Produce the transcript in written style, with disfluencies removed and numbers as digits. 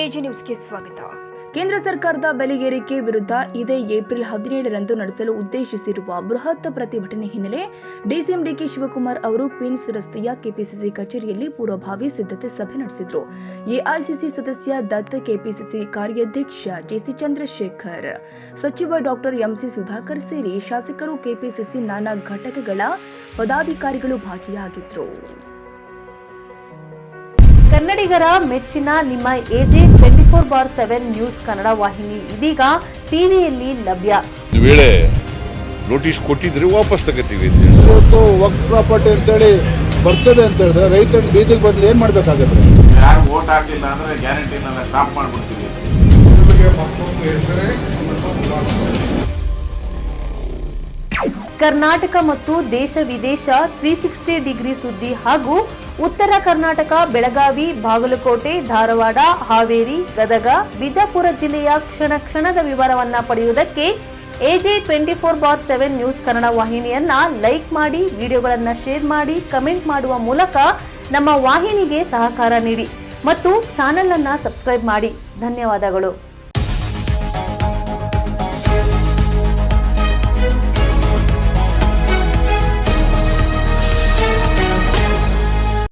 AG ನ್ಯೂಸ್ಗೆ ಸ್ವಾಗತ. ಕೇಂದ್ರ ಸರ್ಕಾರದ ಬೆಲೆ ಏರಿಕೆ ವಿರುದ್ಧ ಇದೇ ಏಪ್ರಿಲ್ 17ರಂದು ನಡೆಸಲು ಉದ್ದೇಶಿಸಿರುವ ಬೃಹತ್ ಪ್ರತಿಭಟನೆ ಹಿನ್ನೆಲೆ ಡಿಸಿಎಂ ಡಿಕೆ ಶಿವಕುಮಾರ್ ಅವರು ಕ್ವೀನ್ಸ್ ರಸ್ತೆಯ ಕೆಪಿಸಿಸಿ ಕಚೇರಿಯಲ್ಲಿ ಪೂರ್ವಭಾವಿ ಸಿದ್ಧತೆ ಸಭೆ ನಡೆಸಿದರು. ಎಐಸಿಸಿ ಸದಸ್ಯ ದತ್, ಕೆಪಿಸಿಸಿ ಕಾರ್ಯಾಧ್ಯಕ್ಷ ಜಿಸಿ ಚಂದ್ರಶೇಖರ್, ಸಚಿವ ಡಾಕ್ಟರ್ ಎಂಸಿ ಸುಧಾಕರ್ ಸೇರಿ ಶಾಸಕರು, ಕೆಪಿಸಿಸಿ ನಾನಾ ಘಟಕಗಳ ಪದಾಧಿಕಾರಿಗಳು ಭಾಗಿಯಾಗಿದ್ದರು. ಕನ್ನಡಿಗರ ಮೆಚ್ಚಿನ ನಿಮ್ಮ ಎಜೆ 24/7 ನ್ಯೂಸ್ ಕನ್ನಡ ವಾಹಿನಿ ಇದೀಗ ಟಿವಿಯಲ್ಲಿ ಲಭ್ಯ. ವೇಳೆ ನೋಟಿಸ್ ಕೊಟ್ಟಿದ್ರೆ ವಾಪಸ್ ತಗೋತೀವಿ. ಇವತ್ತು ವಕ್ಫ್ ಪ್ರಾಪರ್ಟಿ ಅಂತೇಳಿ ಬರ್ತದೆ ಅಂತ ಹೇಳಿದ್ರೆ ರೈತರ ಬೀದಿಗೆ ಬದಲು ಏನ್ ಮಾಡ್ಬೇಕಾಗತ್ತೆ? ಯಾರು ವೋಟ್ ಹಾಕಲಿಲ್ಲ ಅಂದ್ರೆ ಗ್ಯಾರಂಟಿನೆಲ್ಲ ಸ್ಟಾಪ್ ಮಾಡ್ಬಿಡ್ತೀವಿ. ಕರ್ನಾಟಕ ಮತ್ತು ದೇಶ ವಿದೇಶ 360 ಡಿಗ್ರಿ ಸುದ್ದಿ ಹಾಗೂ ಉತ್ತರ ಕರ್ನಾಟಕ, ಬೆಳಗಾವಿ, ಬಾಗಲಕೋಟೆ, ಧಾರವಾಡ, ಹಾವೇರಿ, ಗದಗ, ಬಿಜಾಪುರ ಜಿಲ್ಲೆಯ ಕ್ಷಣ ಕ್ಷಣದ ವಿವರವನ್ನ ಪಡೆಯುವುದಕ್ಕೆ ಎಜೆ 24/7 ನ್ಯೂಸ್ ಕನ್ನಡ ವಾಹಿನಿಯನ್ನ ಲೈಕ್ ಮಾಡಿ, ವಿಡಿಯೋಗಳನ್ನ ಶೇರ್ ಮಾಡಿ, ಕಮೆಂಟ್ ಮಾಡುವ ಮೂಲಕ ನಮ್ಮ ವಾಹಿನಿಗೆ ಸಹಕಾರ ನೀಡಿ ಮತ್ತು ಚಾನೆಲ್ ಅನ್ನ ಸಬ್ಸ್ಕ್ರೈಬ್ ಮಾಡಿ. ಧನ್ಯವಾದಗಳು.